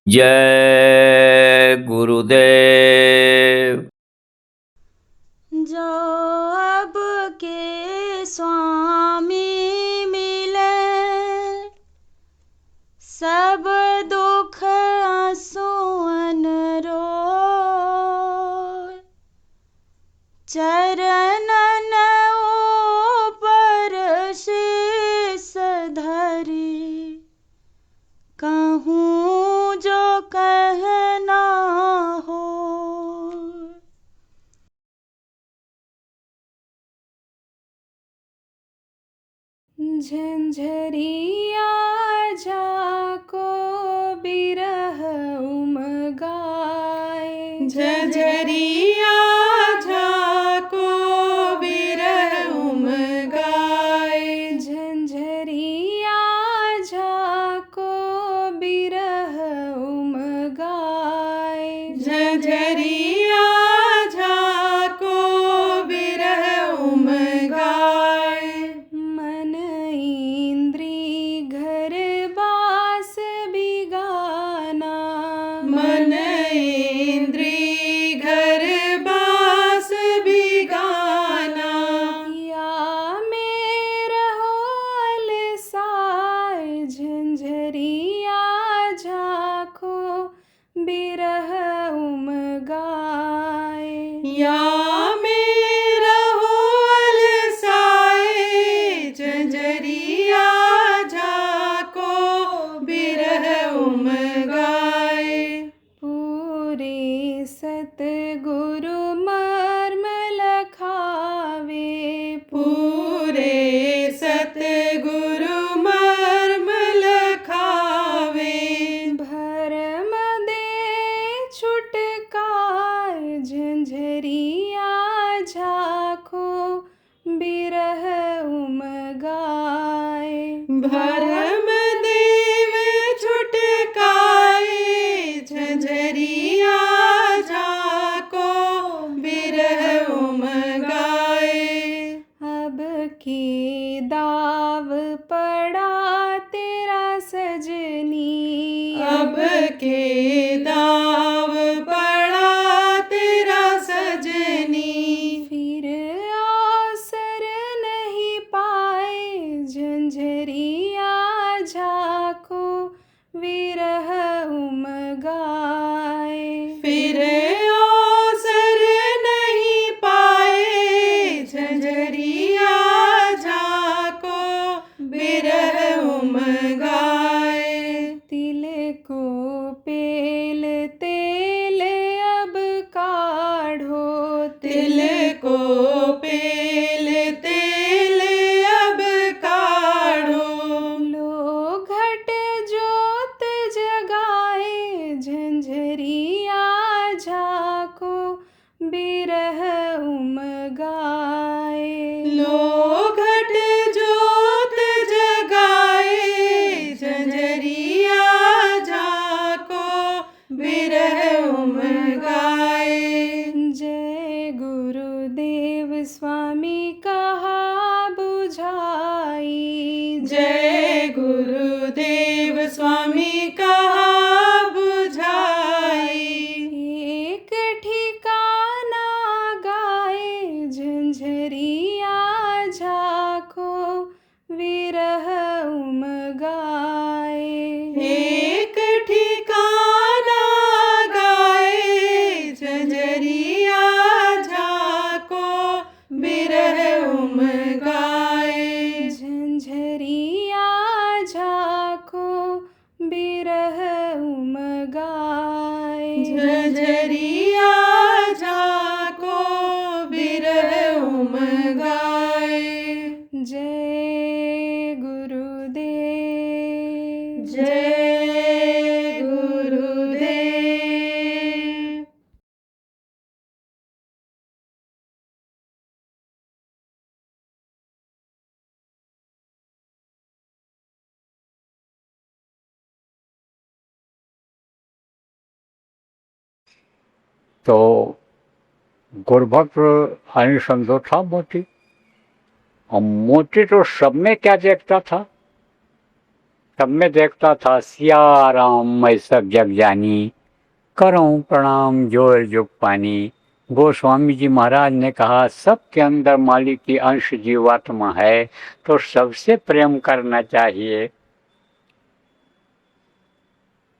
जय गुरुदेव। जो अब के स्वामी मिले, सब दुख आंसुअन रोए। चरणन ऊपर शीस धरी, कहूँ जो कहना हो। झंझरिया जाको बिरह उमगाए, झंझरिया जाको बिरह उमगाए। झंझरिया जाको बिरह उमगाए, झंझरिया जाको बिरह उमगाए। मन इंद्री घर बास बिगाना, मन इंद्री घर बास बिगाना। या मेरा होल साय, झंझरिया झाको बिरह उमगाए। या मेरा होल साए, झंझरिया झाको बिरह उमगाए। पूरे सतगुरु मर्म लखावे, पूरे सतगुरु मर्म लखावे। भरम दे छुटकाय, झंझरिया झाको बिरह उमगाए। भरम देव छुटकाए, झंझरिया झाको बिरह उमगाए। अब की दाव पड़ा तेरा सजनी, अब के दाव पड़ा तेरा सजनी। फिर अवसर नहीं पाए, झंझरिया झाको विरह उमगाए। फिर अवसर नहीं पाए, झंझरिया झाको बिरह उमगाए। तिल को पेल तेल अब काढ़ो, तिल को पेल तेल अब काढ़ो। लो घट जोत जगाए, झंझरिया झाको बिरह उमगाए। लो घट जोत जगाए, झंझरिया झाको बिरह उमगाए। जय गुरुदेव स्वामी कहा बुझाई, जय गुरुदेव स्वामी कहा बुझाई। एक ठिकाना गाए, झंझरिया झाको विरह उमगाए। एक ठिकाना गाए, झंझरिया झाको बिरह उमगाए। झंझरिया झाको बिरह उमगाए, झंझरिया झाको बिरह उमगाए। जय गुरुदेव, जय गुरुदेव। तो गुरुभक्त आणि संतो थांबवती और मोती तो सब में क्या देखता था, सब में देखता था सिया राम मैं सब जग जानी, करूं प्रणाम जोर जुग पानी। गोस्वामी जी महाराज ने कहा सबके अंदर मालिक की अंश जीवात्मा है, तो सबसे प्रेम करना चाहिए।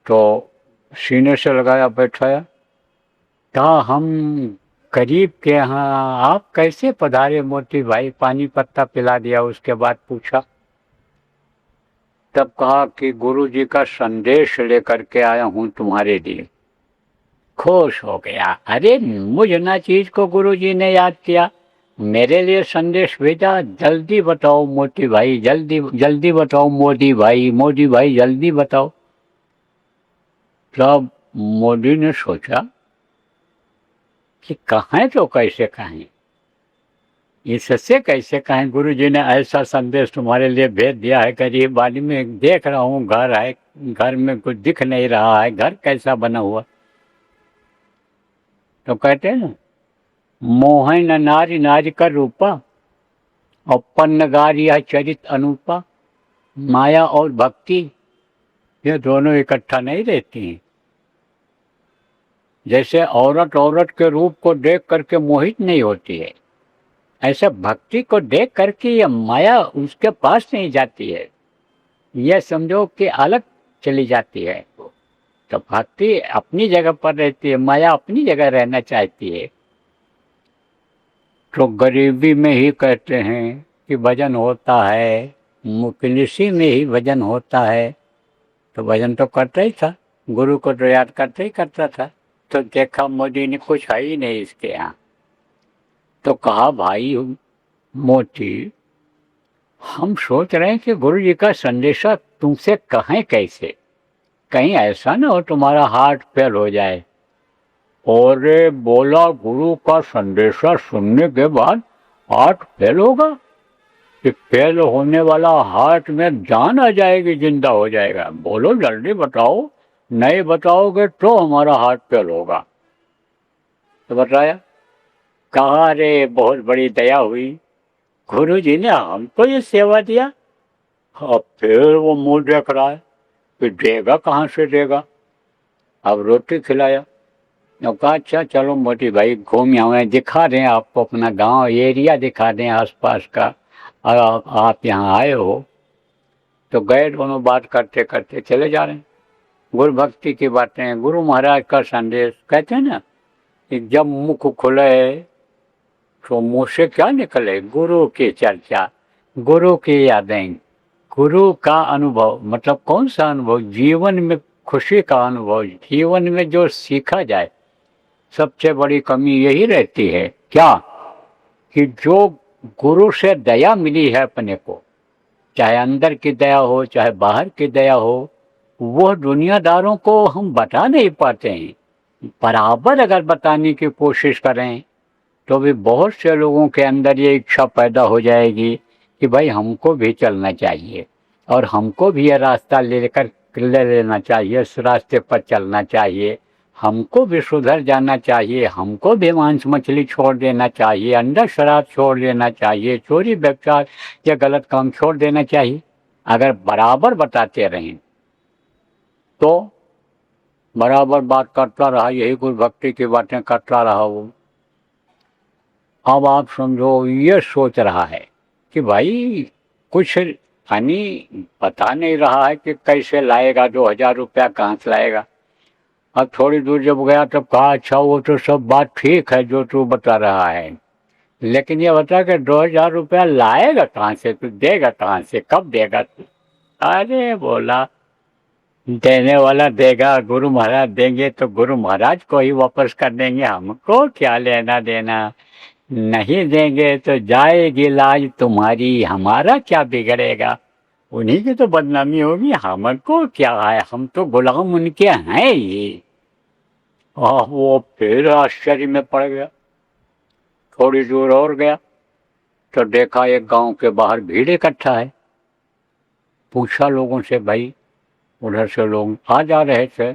तो सीने से लगाया बैठाया, कहा हम गरीब के यहाँ आप कैसे पधारे मोती भाई, पानी पत्ता पिला दिया। उसके बाद पूछा, तब कहा कि गुरु जी का संदेश लेकर के आया हूं तुम्हारे लिए। खुश हो गया, अरे मुझ ना चीज को गुरु जी ने याद किया, मेरे लिए संदेश भेजा, जल्दी बताओ मोती भाई, जल्दी जल्दी बताओ मोदी भाई, मोदी भाई जल्दी बताओ। तब मोदी ने सोचा कि कहें तो कैसे कहें, इससे कैसे कहें, गुरु जी ने ऐसा संदेश तुम्हारे लिए भेज दिया है, गरीब वाली में देख रहा हूँ घर है, घर में कुछ दिख नहीं रहा है, घर कैसा बना हुआ। तो कहते हैं ना, मोहन नारी नारी का रूपा और पन्नगार यह चरित अनूपा, माया और भक्ति ये दोनों इकट्ठा नहीं रहती हैं। जैसे औरत औरत के रूप को देख करके मोहित नहीं होती है, ऐसे भक्ति को देख करके ये माया उसके पास नहीं जाती है, यह समझो कि अलग चली जाती है। तो भक्ति अपनी जगह पर रहती है, माया अपनी जगह रहना चाहती है। तो गरीबी में ही कहते हैं कि भजन होता है, मुफलिसी में ही भजन होता है। तो भजन तो करता ही था, गुरु को तो याद करता ही करता था। तो देखा मोदी ने कुछ है ही नहीं इसके यहाँ, तो कहा भाई मोती, हम सोच रहे हैं कि गुरु जी का संदेशा तुमसे कहें कैसे, कहीं ऐसा ना हो तुम्हारा हार्ट फेल हो जाए। और बोला गुरु का संदेशा सुनने के बाद हार्ट फेल होगा, कि फेल होने वाला हार्ट में जान आ जाएगी, जिंदा हो जाएगा। बोलो जल्दी बताओ, नहीं बताओगे तो हमारा हार्ट फेल होगा। तो बताया, कहा रे बहुत बड़ी दया हुई, गुरु जी ने हमको ये सेवा दिया। अब फिर वो मुंह देख रहा है कि देगा कहाँ से देगा। अब रोटी खिलाया, तो कहा अच्छा चलो मोती भाई घूम आए, दिखा दें आपको अपना गांव एरिया दिखा दें आसपास का, और आप यहाँ आए हो। तो गए, दोनों बात करते करते चले जा रहे हैं, गुरु भक्ति की बातें, गुरु महाराज का संदेश। कहते हैं ना कि जब मुख खुले तो मुँह से क्या निकले, गुरु की चर्चा, गुरु की यादें, गुरु का अनुभव। मतलब कौन सा अनुभव, जीवन में खुशी का अनुभव, जीवन में जो सीखा जाए। सबसे बड़ी कमी यही रहती है क्या, कि जो गुरु से दया मिली है अपने को, चाहे अंदर की दया हो चाहे बाहर की दया हो, वो दुनियादारों को हम बता नहीं पाते हैं। बराबर अगर बताने की कोशिश करें तो भी बहुत से लोगों के अंदर ये इच्छा पैदा हो जाएगी कि भाई हमको भी चलना चाहिए, और हमको भी ये रास्ता ले लेना चाहिए, इस रास्ते पर चलना चाहिए, हमको भी सुधर जाना चाहिए, हमको भी मांस मछली छोड़ देना चाहिए, अंडा शराब छोड़ देना चाहिए, चोरी व्यभिचार या गलत काम छोड़ देना चाहिए। अगर बराबर बताते रहें तो बराबर बात करता रहा, यही गुरु भक्ति की बातें करता रहा वो। अब आप समझो ये सोच रहा है कि भाई कुछ यानी बता नहीं रहा है कि कैसे लाएगा, 2000 रुपया कहाँ से लाएगा। अब थोड़ी दूर जब गया तब कहा अच्छा वो तो सब बात ठीक है जो तू बता रहा है, लेकिन ये बता कि 2000 रुपया लाएगा कहाँ से, तू देगा कहाँ से, कब देगा तू। अरे बोला देने वाला देगा, गुरु महाराज देंगे तो गुरु महाराज को ही वापस कर देंगे, हमको क्या लेना देना, नहीं देंगे तो जाएगी लाज तुम्हारी, हमारा क्या बिगड़ेगा, उन्हीं की तो बदनामी होगी, हमको क्या है, हम तो गुलाम उनके हैं ही। वो फिर आश्चर्य में पड़ गया। थोड़ी दूर और गया तो देखा एक गांव के बाहर भीड़ इकट्ठा है। पूछा लोगों से, भाई उधर से लोग आ जा रहे थे,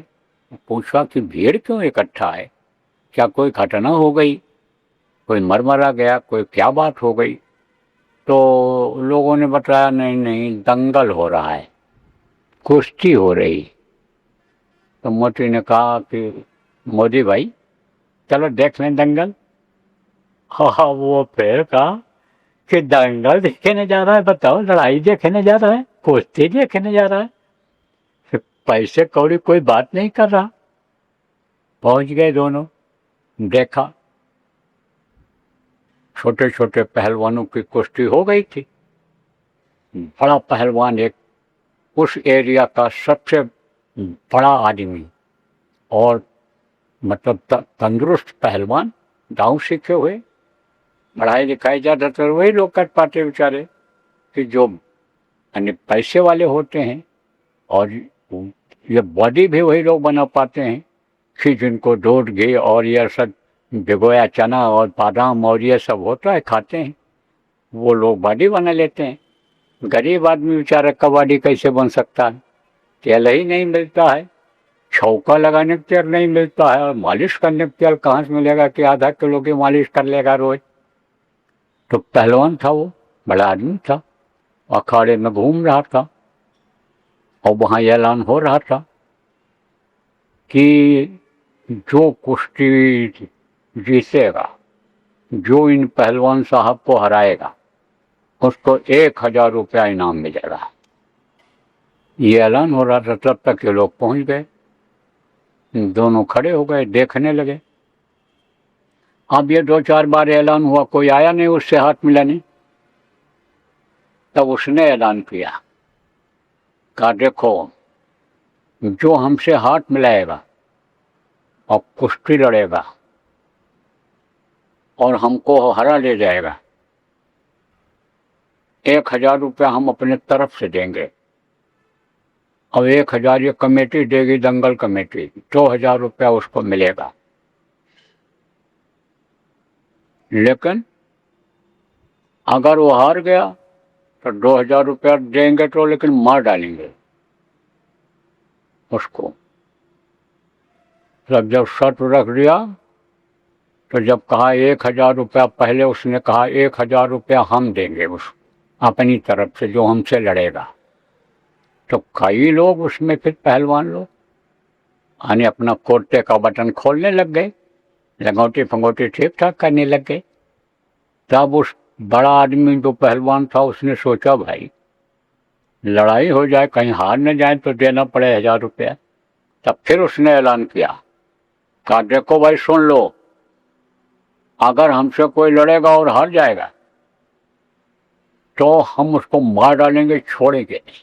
पूछा कि भीड़ क्यों इकट्ठा है, क्या कोई घटना हो गई, कोई मर मरा गया, कोई क्या बात हो गई। तो लोगों ने बताया नहीं नहीं दंगल हो रहा है, कुश्ती हो रही। तो मोदी ने कहा कि मोदी भाई चलो देख लें दंगल। हाँ वो फिर कहा कि दंगल देखने जा रहा है, बताओ, लड़ाई देखने जा रहा है, कुश्ती देखने जा रहा है, फिर पैसे कौड़ी कोई बात नहीं कर रहा। पहुंच गए दोनों, देखा छोटे छोटे पहलवानों की कुश्ती हो गई थी। बड़ा पहलवान एक उस एरिया का सबसे बड़ा आदमी और मतलब तंदुरुस्त पहलवान, दांव सीखे हुए, पढ़ाई लिखाई ज़्यादातर वही लोग कर पाते बेचारे कि जो यानी पैसे वाले होते हैं, और ये बॉडी भी वही लोग बना पाते हैं कि जिनको दूध घी और ये सब भिगोया चना और बादाम और ये सब होता है खाते हैं, वो लोग बॉडी बना लेते हैं। गरीब आदमी बेचारा कबाडी कैसे बन सकता है? तेल ही नहीं मिलता है, छौका लगाने का तेल नहीं मिलता है, और मालिश करने का तेल कहाँ से मिलेगा कि आधा किलो की मालिश कर लेगा रोज। तो पहलवान था वो, बड़ा आदमी था, अखाड़े में घूम रहा था और वहाँ ऐलान हो रहा था कि जो कुश्ती जीतेगा, जो इन पहलवान साहब को हराएगा, उसको 1000 रुपया इनाम मिलेगा। ये ऐलान हो रहा था, तब तक ये लोग पहुंच गए, दोनों खड़े हो गए, देखने लगे। अब ये 2-4 बार ऐलान हुआ, कोई आया नहीं उससे हाथ मिलाने। तब उसने ऐलान किया, कहा देखो जो हमसे हाथ मिलाएगा और कुश्ती लड़ेगा और हमको हरा ले जाएगा, 1000 रुपया हम अपने तरफ से देंगे, और 1000 ये कमेटी देगी, दंगल कमेटी, 2000 रुपया उसको मिलेगा। लेकिन अगर वो हार गया तो 2000 रुपया देंगे तो, लेकिन मार डालेंगे उसको। तब जब शर्त रख दिया, तो जब कहा 1000 रुपया, पहले उसने कहा 1000 रुपया हम देंगे उसको अपनी तरफ से जो हमसे लड़ेगा। तो कई लोग उसमें फिर पहलवान लोग आने अपना कुर्ते का बटन खोलने लग गए, लंगोटी फंगोटी ठीक ठाक करने लग गए। तब उस बड़ा आदमी जो पहलवान था उसने सोचा भाई लड़ाई हो जाए, कहीं हार न जाए तो देना पड़े 1000 रुपया। तब फिर उसने ऐलान किया, कहा देखो भाई सुन लो, अगर हमसे कोई लड़ेगा और हार जाएगा तो हम उसको मार डालेंगे, छोड़ेंगे नहीं।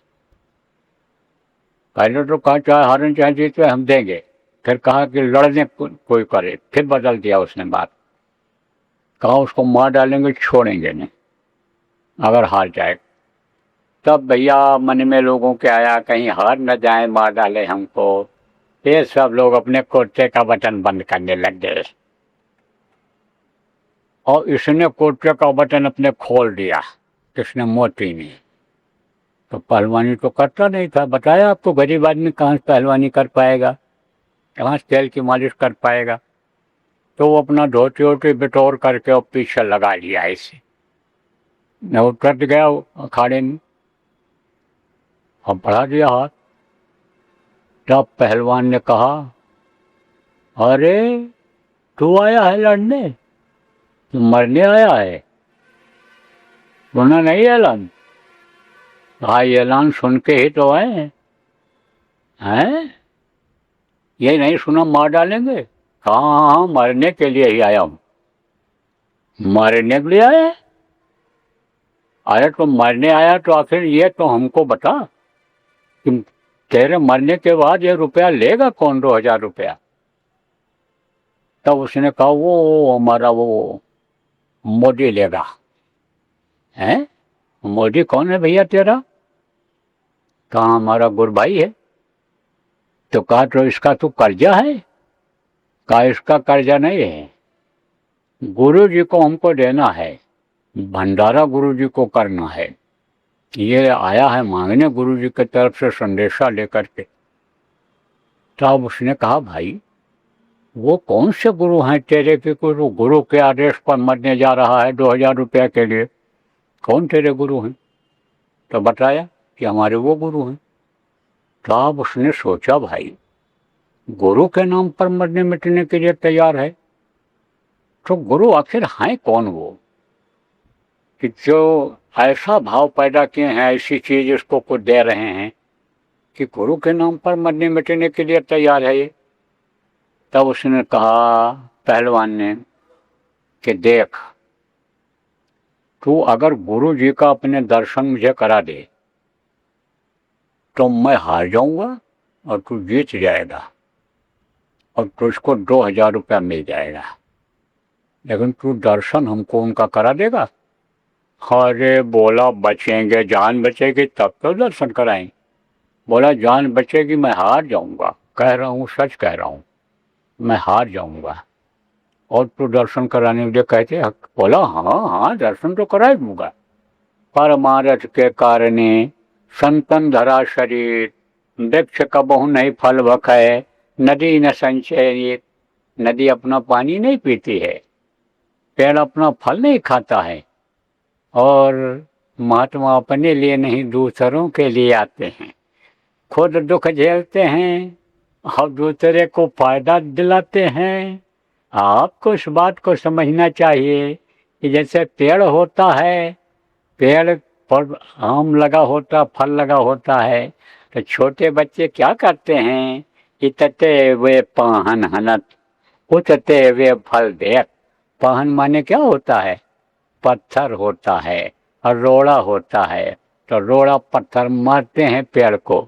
पहले तो कहा चाहे हारें चाहे जीते हम देंगे, फिर कहा कि लड़ने कोई करे, फिर बदल दिया उसने बात, कहा उसको मार डालेंगे, छोड़ेंगे नहीं अगर हार जाए। तब भैया मन में लोगों के आया कहीं हार न जाए, मार डाले हमको। ये सब लोग अपने कुर्ते का बटन बंद करने लग गए और इसने कुर्ते का बटन अपने खोल दिया, किसने? मोती ने। तो पहलवानी तो करता नहीं था, बताया आपको, गरीब आदमी कहाँ से पहलवानी कर पाएगा, कहाँ से तेल की मालिश कर पाएगा। तो वो अपना धोती वोती बिटोर करके और पीछे लगा लिया इसे, वो कट गया अखाड़े में और बढ़ा दिया हाथ। तब पहलवान ने कहा अरे तू आया है लड़ने, तू मरने आया है? सुना नहीं ऐलान? भाई ऐलान सुन के ही तो आए हैं, ये नहीं सुना मार डालेंगे? हाँ मरने के लिए ही आया हूँ। मरने के लिए आया? अरे तो मरने आया तो आखिर ये तो हमको बता कि तेरे मरने के बाद ये रुपया लेगा कौन, 2000 रुपया? तब उसने कहा वो हमारा वो मोदी लेगा। हैं? मोदी कौन है भैया तेरा? कहा हमारा गुरु भाई है। तो कहा तो इसका तो कर्जा है? कहा इसका कर्जा नहीं है, गुरु जी को हमको देना है, भंडारा गुरु जी को करना है, ये आया है मांगने गुरु जी की तरफ से संदेशा लेकर के। तब उसने कहा भाई वो कौन से गुरु हैं तेरे के, गुरु के आदेश पर मरने जा रहा है 2000 रुपया के लिए? कौन तेरे गुरु हैं? तो बताया कि हमारे वो गुरु हैं। तो अब उसने सोचा, भाई गुरु के नाम पर मरने मिटने के लिए तैयार है, तो गुरु आखिर हैं कौन वो, कि जो ऐसा भाव पैदा किए हैं, ऐसी चीज इसको कुछ दे रहे हैं कि गुरु के नाम पर मरने मिटने के लिए तैयार है ये। तब उसने कहा, पहलवान ने, कि देख, तू अगर गुरु जी का अपने दर्शन मुझे करा दे तो मैं हार जाऊंगा और तू जीत जाएगा और तुझको 2000 रुपया मिल जाएगा, लेकिन तू दर्शन हमको उनका करा देगा। अरे बोला, बचेंगे, जान बचेगी तब तो दर्शन कराएंगे। बोला, जान बचेगी, मैं हार जाऊंगा, कह रहा हूँ, सच कह रहा हूँ, मैं हार जाऊंगा और तू दर्शन कराने के लिए कहते। बोला, हाँ हाँ, दर्शन तो करा दूंगा। परमारथ के कारणे संतन धरा शरीर, वृक्ष कबहु नहीं फल बखै, नदी न संचयित। नदी अपना पानी नहीं पीती है, पेड़ अपना फल नहीं खाता है, और महात्मा अपने लिए नहीं दूसरों के लिए आते हैं, खुद दुख झेलते हैं और दूसरे को फायदा दिलाते हैं। आपको इस बात को समझना चाहिए कि जैसे पेड़ होता है, पेड़ पर आम लगा होता, फल लगा होता है, तो छोटे बच्चे क्या करते हैं, इतते वे पाहन हनत, उतते वे फल देत। पाहन माने क्या होता है? पत्थर होता है और रोड़ा होता है, तो रोड़ा पत्थर मारते हैं पेड़ को,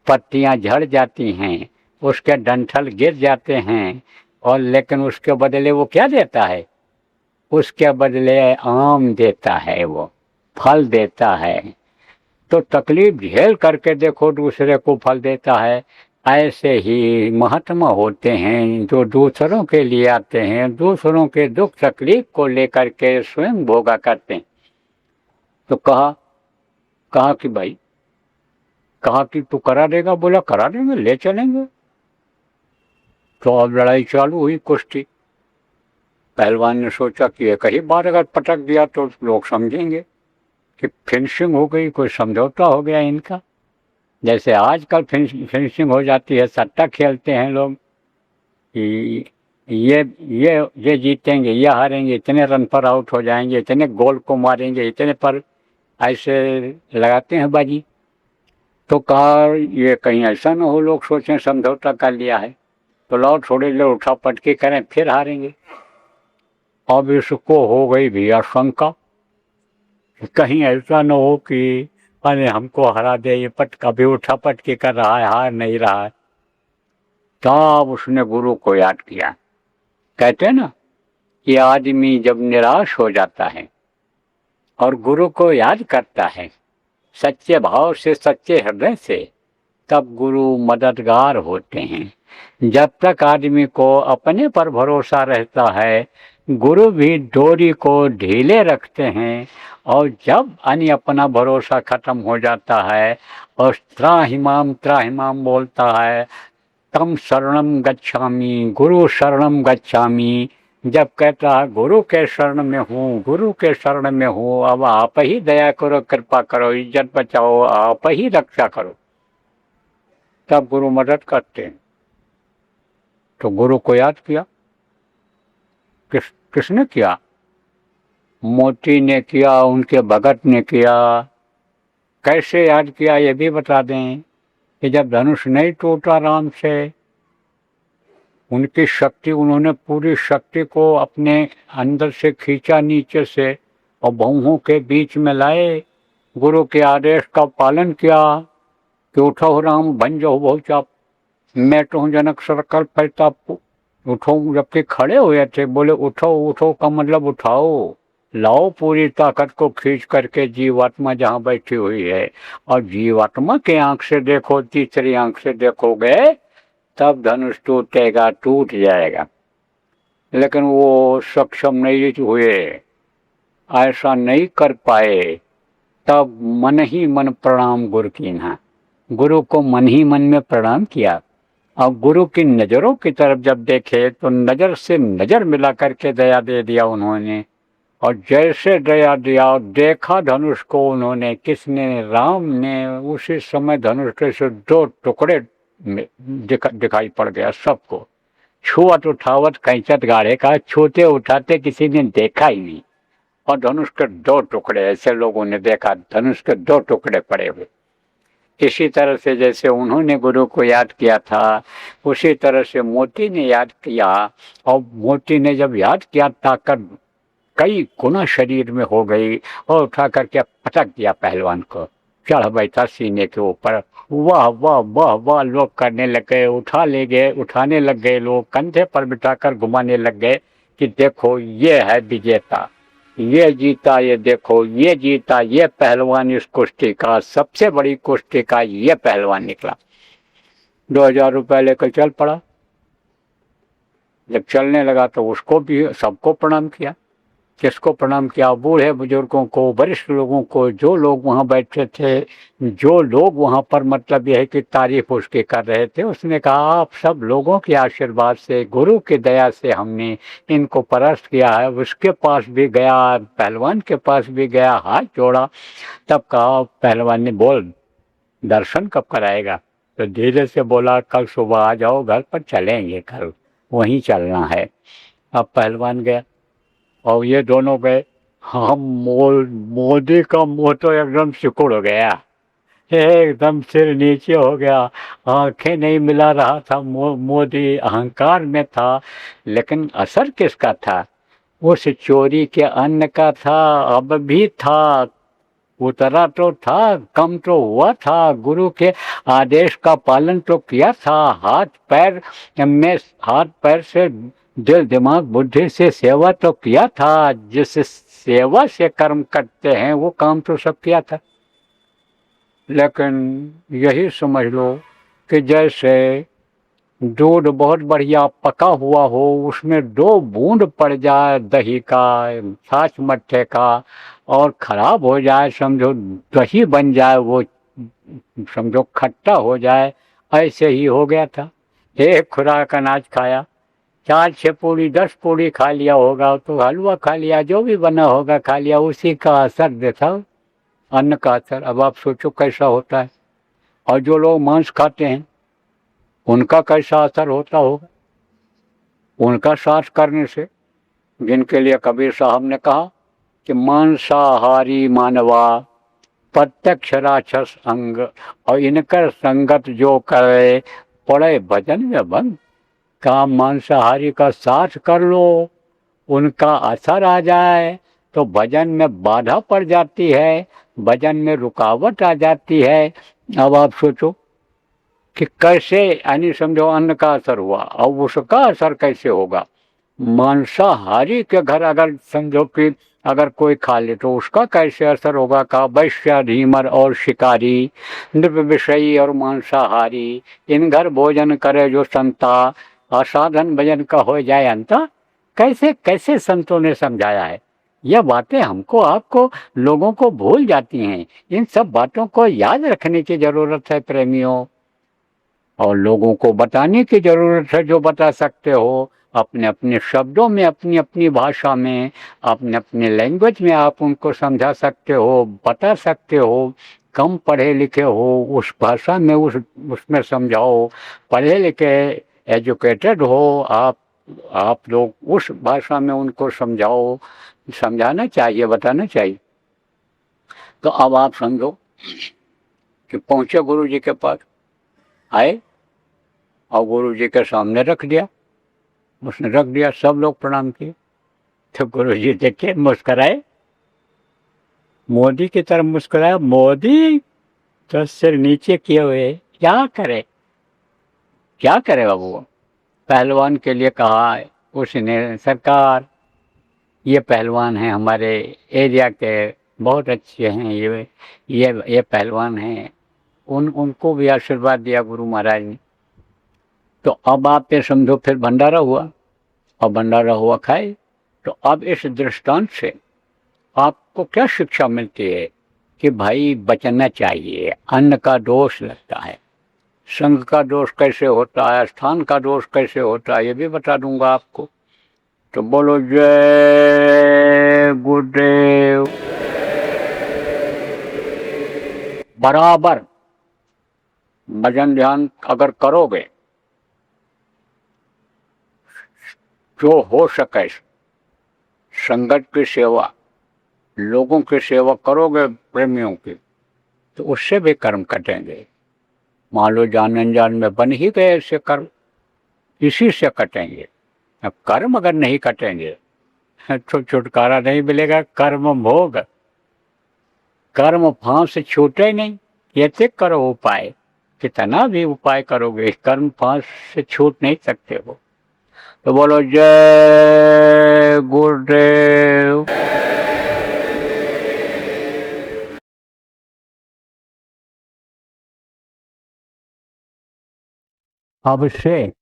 पत्तियां झड़ जाती हैं, उसके डंठल गिर जाते हैं, और लेकिन उसके बदले वो क्या देता है? उसके बदले आम देता है, वो फल देता है। तो तकलीफ झेल करके देखो, दूसरे को फल देता है। ऐसे ही महात्मा होते हैं जो दूसरों के लिए आते हैं, दूसरों के दुख तकलीफ को लेकर के स्वयं भोगा करते हैं। तो कहा कि भाई, कहा कि तू करा देगा? बोला, करा देंगे, ले चलेंगे। तो अब लड़ाई चालू हुई, कुश्ती। पहलवान ने सोचा कि एक ही बार अगर पटक दिया तो लोग समझेंगे कि फिनिशिंग हो गई, कोई समझौता हो गया इनका। जैसे आजकल फिनिशिंग हो जाती है, सट्टा खेलते हैं लोग कि ये जीतेंगे, ये हारेंगे, इतने रन पर आउट हो जाएंगे, इतने गोल को मारेंगे, इतने पर, ऐसे लगाते हैं बाजी। तो कहा, ये कहीं ऐसा ना हो लोग सोचें समझौता कर लिया है, तो लाओ थोड़ी देर उठा पटकी करें, फिर हारेंगे। अब इसको हो गई भी आशंका, कहीं ऐसा न हो कि अरे हमको हरा दे, ये पटका भी उठा पटकी कर रहा है, हार नहीं रहा है। तब उसने गुरु को याद किया। कहते हैं ना कि आदमी जब निराश हो जाता है और गुरु को याद करता है सच्चे भाव से, सच्चे हृदय से, तब गुरु मददगार होते हैं। जब तक आदमी को अपने पर भरोसा रहता है, गुरु भी डोरी को ढीले रखते हैं, और जब अन्य अपना भरोसा खत्म हो जाता है और त्राहिमाम बोलता है, तम शरणम गच्छामि, गुरु शरणम गच्छामि। जब कहता है गुरु के शरण में हूँ, गुरु के शरण में हूँ, अब आप ही दया करो, कृपा करो, इज्जत बचाओ, आप ही रक्षा करो, तब गुरु मदद करते हैं। तो गुरु को याद किया। किसने किया? मोती ने किया, उनके भगत ने किया। कैसे याद किया ये भी बता दें कि जब धनुष नहीं टूटा राम से, उनकी शक्ति, उन्होंने पूरी शक्ति को अपने अंदर से खींचा नीचे से और बाहों के बीच में लाए, गुरु के आदेश का पालन किया कि उठो राम बन जाओ बहुचाप, मैं तो जनक सरकल प्रताप। उठो, जबकि खड़े हुए थे, बोले उठो, उठो का मतलब उठाओ, लाओ पूरी ताकत को खींच करके जीवात्मा जहाँ बैठी हुई है, और जीवात्मा के आंख से देखो, तीसरी आंख से देखोगे तब धनुष टूटेगा, टूट जाएगा। लेकिन वो सक्षम नहीं हुए, ऐसा नहीं कर पाए। तब मन ही मन प्रणाम गुरु कीन्हा, गुरु को मन ही मन में प्रणाम किया, और गुरु की नजरों की तरफ जब देखे तो नजर से नजर मिला करके दया दे दिया उन्होंने। और जैसे दया दिया, देखा धनुष को उन्होंने, किसने, राम ने, उसी समय धनुष के से 2 टुकड़े दिखाई पड़ गया सबको। छुअत उठावत कैंचत गाढ़े का, छूते उठाते किसी ने देखा ही नहीं, और धनुष के 2 टुकड़े, ऐसे लोगों ने देखा धनुष के 2 टुकड़े पड़े हुए। इसी तरह से जैसे उन्होंने गुरु को याद किया था, उसी तरह से मोती ने याद किया, और मोती ने जब याद किया ताकत कई गुना शरीर में हो गई, और उठा करके पटक दिया पहलवान को, चढ़ बैठा सीने के ऊपर। वाह वाह वाह वाह लोग करने लग गए, उठाने लग गए लोग, कंधे पर बिठाकर घुमाने लग गए कि देखो ये है विजेता, ये जीता, ये देखो ये जीता, ये पहलवान इस कुश्ती का सबसे बड़ी कुश्ती का ये पहलवान निकला। 2000 रुपये लेकर चल पड़ा। जब चलने लगा तो उसको भी सबको प्रणाम किया। किसको प्रणाम किया? बूढ़े बुजुर्गों को, वरिष्ठ लोगों को, जो लोग वहाँ बैठे थे, जो लोग वहाँ पर मतलब यह है कि तारीफ उसकी कर रहे थे। उसने कहा आप सब लोगों के आशीर्वाद से, गुरु की दया से हमने इनको परास्त किया है। उसके पास भी गया, पहलवान के पास भी गया, हाथ जोड़ा। तब कहा, पहलवान ने बोल दर्शन कब कराएगा? तो धीरे से बोला कल सुबह आ जाओ, घर पर चलेंगे, कल वहीं चलना है। अब पहलवान गया और ये दोनों गए। हम मोदी का मुंह तो एकदम सिकुड़ गया, एकदम सिर नीचे हो गया, आंखें नहीं मिला रहा था। मोदी अहंकार में था, लेकिन असर किसका था? उस चोरी के अन्न का था। अब भी था, उतरा तो था, कम तो हुआ था, गुरु के आदेश का पालन तो किया था। हाथ पैर से, दिल दिमाग बुद्धि से सेवा तो किया था। जिस सेवा से कर्म करते हैं वो काम तो सब किया था। लेकिन यही समझ लो कि जैसे दूध बहुत बढ़िया पका हुआ हो, उसमें 2 बूंद पड़ जाए दही का, छाछ मट्ठे का, और खराब हो जाए, समझो दही बन जाए, वो समझो खट्टा हो जाए, ऐसे ही हो गया था। एक खुराक अनाज खाया, 4-6 पूड़ी 10 पूड़ी खा लिया होगा, तो हलवा खा लिया, जो भी बना होगा खा लिया, उसी का असर देता अन्न का असर। अब आप सोचो कैसा होता है। और जो लोग मांस खाते हैं उनका कैसा असर होता होगा, उनका साथ करने से। जिनके लिए कबीर साहब ने कहा कि मांसाहारी मानवा प्रत्यक्ष राक्षस अंग, और इनकर संगत जो करे पड़े भजन में भंग। का मांसाहारी का साथ कर लो, उनका असर आ जाए तो भजन में बाधा पड़ जाती है, भजन में रुकावट आ जाती है। अब आप सोचो कि कैसे, यानी समझो अन्न का असर हुआ, अब उसका असर कैसे होगा? मांसाहारी के घर अगर समझो कि अगर कोई खा ले तो उसका कैसे असर होगा? का वैश्य, धीमर और शिकारी, नृप विषयी और मांसाहारी, इन घर भोजन करे जो संता, असाधन भजन का हो जाए अंता। कैसे कैसे संतों ने समझाया है। यह बातें हमको, आपको, लोगों को भूल जाती हैं। इन सब बातों को याद रखने की जरूरत है प्रेमियों, और लोगों को बताने की जरूरत है जो बता सकते हो। अपने अपने शब्दों में, अपनी अपनी भाषा में, अपने अपने लैंग्वेज में आप उनको समझा सकते हो, बता सकते हो। कम पढ़े लिखे हो, उस भाषा में उसमें समझाओ। पढ़े लिखे एजुकेटेड हो आप लोग, उस भाषा में उनको समझाओ। समझाना चाहिए, बताना चाहिए। तो अब आप समझो कि पहुंचे गुरु जी के पास, आए और गुरु जी के सामने रख दिया। उसने रख दिया, सब लोग प्रणाम किए। तो गुरु जी देखे, मुस्कुराए, मोदी की तरफ मुस्कुराया। मोदी तो सिर नीचे किए हुए, क्या करे बाबू। पहलवान के लिए कहा उसने, सरकार ये पहलवान हैं हमारे एरिया के, बहुत अच्छे हैं, ये पहलवान हैं। उनको भी आशीर्वाद दिया गुरु महाराज ने। तो अब आप ये समझो, फिर भंडारा हुआ, और भंडारा हुआ खाए। तो अब इस दृष्टांत से आपको क्या शिक्षा मिलती है? कि भाई बचना चाहिए, अन्न का दोष लगता है, संघ का दोष कैसे होता है, स्थान का दोष कैसे होता है, ये भी बता दूंगा आपको। तो बोलो जय गुरुदेव। बराबर भजन ध्यान अगर करोगे, जो हो सके संगत की सेवा, लोगों की सेवा करोगे प्रेमियों की, तो उससे भी कर्म कटेंगे। मान लो जान अनजान में बन ही गए ऐसे कर्म, इसी से कटेंगे। अब कर्म अगर नहीं कटेंगे तो छुटकारा नहीं मिलेगा। कर्म भोग, कर्म फांस से छूटे नहीं। कैसे करो उपाय, कितना भी उपाय करोगे कर्म फांस से छूट नहीं सकते हो। तो बोलो जय गुरुदेव। अब से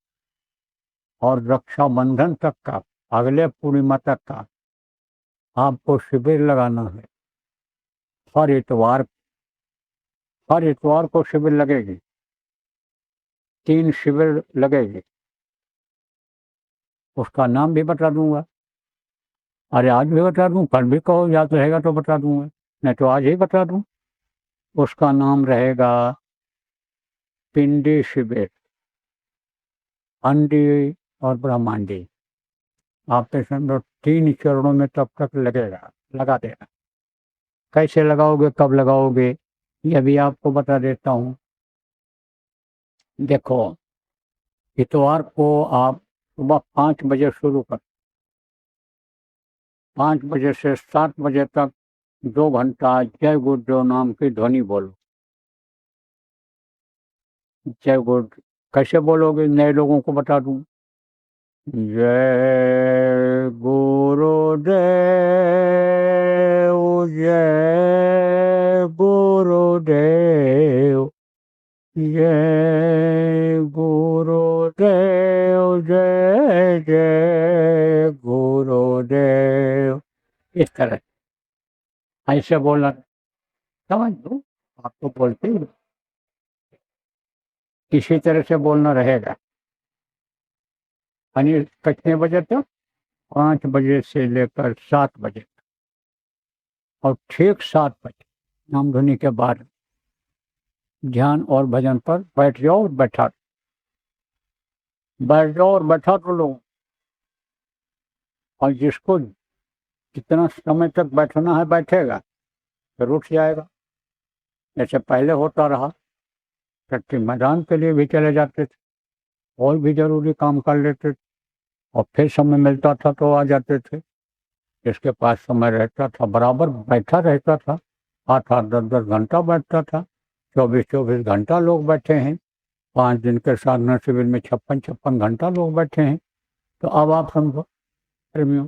और रक्षाबंधन तक का, अगले पूर्णिमा तक का आपको शिविर लगाना है। हर इतवार को शिविर लगेगी, 3 शिविर लगेगी। उसका नाम भी बता दूंगा। अरे आज भी बता दूं, कल भी कहो याद रहेगा तो बता दूंगा, नहीं तो आज ही बता दूं। उसका नाम रहेगा पिंडी शिविर, अंडी और ब्रह्मांडी। आपके समझो 3 चरणों में तब तक लगेगा, लगा देना। कैसे लगाओगे, कब लगाओगे, यह भी आपको बता देता हूँ। देखो, इतवार को आप सुबह 5 बजे शुरू कर, 5 बजे से 7 बजे तक 2 घंटा जय गुरुदेव नाम की ध्वनि बोलो। जय गुरु कैसे बोलोगे, नए लोगों को बता दूं। जय गुरुदेव, जय गुरुदेव, जय गुरुदेव, जय जय गुरुदेव। इस तरह ऐसे बोलना, समझ लो, आपको बोलते ही किसी तरह से बोलना रहेगा। यानी कितने बजे तक, 5 बजे से लेकर 7 बजे तक, और ठीक 7 बजे नाम ध्वनि के बाद ध्यान और भजन पर बैठ जाओ और बैठा तो लो। और जिसको कितना समय तक बैठना है बैठेगा, फिर उठ जाएगा। जैसे पहले होता रहा, कच्चे मैदान के लिए भी चले जाते थे, और भी जरूरी काम कर लेते थे, और फिर समय मिलता था तो आ जाते थे। जिसके पास समय रहता था बराबर बैठा रहता था, 8-8, 10-10 घंटा बैठता था। 24-24 घंटा लोग बैठे हैं। 5 दिन के साधना शिविर में 56-56 घंटा लोग बैठे हैं। तो अब आप समझो प्रेमियों,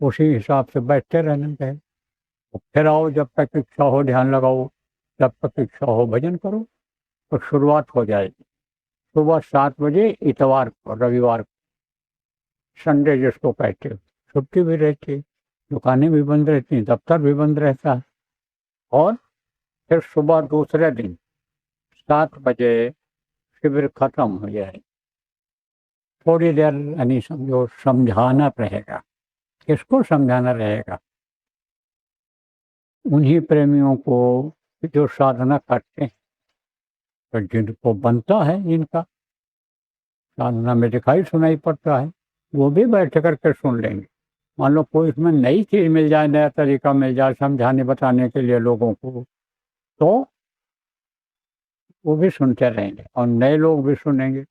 उसी हिसाब से बैठते रहना चाहिए। तो फिर आओ, जब तक इच्छा हो ध्यान लगाओ, जब तक इच्छा हो भजन करो, तो शुरुआत हो जाएगी। सुबह 7 बजे इतवार को, रविवार को, संडे जिसको कहते हो, छुट्टी भी रहती, दुकानें भी बंद रहती, दफ्तर भी बंद रहता है। और फिर सुबह दूसरे दिन 7 बजे शिविर खत्म हो जाए। थोड़ी देर यानी समझो समझाना रहेगा। किसको समझाना रहेगा? उन्हीं प्रेमियों को जो साधना करते हैं, तो जिनको बनता है, जिनका साधना में दिखाई सुनाई पड़ता है, वो भी बैठ करके सुन लेंगे। मान लो कोई इसमें नई चीज मिल जाए, नया तरीका मिल जाए समझाने बताने के लिए लोगों को, तो वो भी सुनते रहेंगे और नए लोग भी सुनेंगे।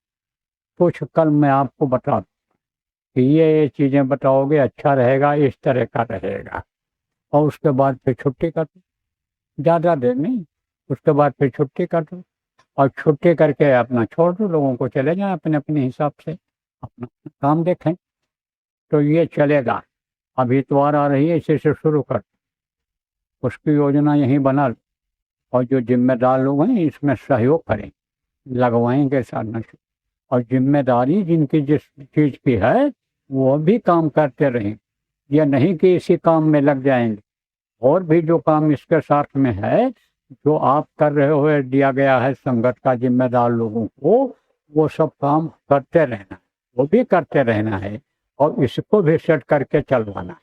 कुछ कल मैं आपको बता दूं कि ये चीजें बताओगे, अच्छा रहेगा, इस तरह का रहेगा। और उसके बाद फिर छुट्टी कर दो, ज़्यादा देर नहीं, उसके बाद फिर छुट्टी कर दो। और छुट्टी करके अपना छोड़ दो, लोगों को चले जाएं अपने अपने हिसाब से, अपना काम देखें। तो ये चलेगा। अब इतवार आ रही है, इसी से शुरू कर, उसकी योजना यहीं बना लो। और जो जिम्मेदार लोग हैं इसमें सहयोग करें, लगवाएंगे साधना से। और जिम्मेदारी जिनकी जिस चीज़ की है वो भी काम करते रहें। यह नहीं कि इसी काम में लग जाएंगे, और भी जो काम इसके साथ में है, जो आप कर रहे हो, दिया गया है संगत का जिम्मेदार लोगों को, वो सब काम करते रहना, वो भी करते रहना है। और इसको भी सेट करके चलवाना है।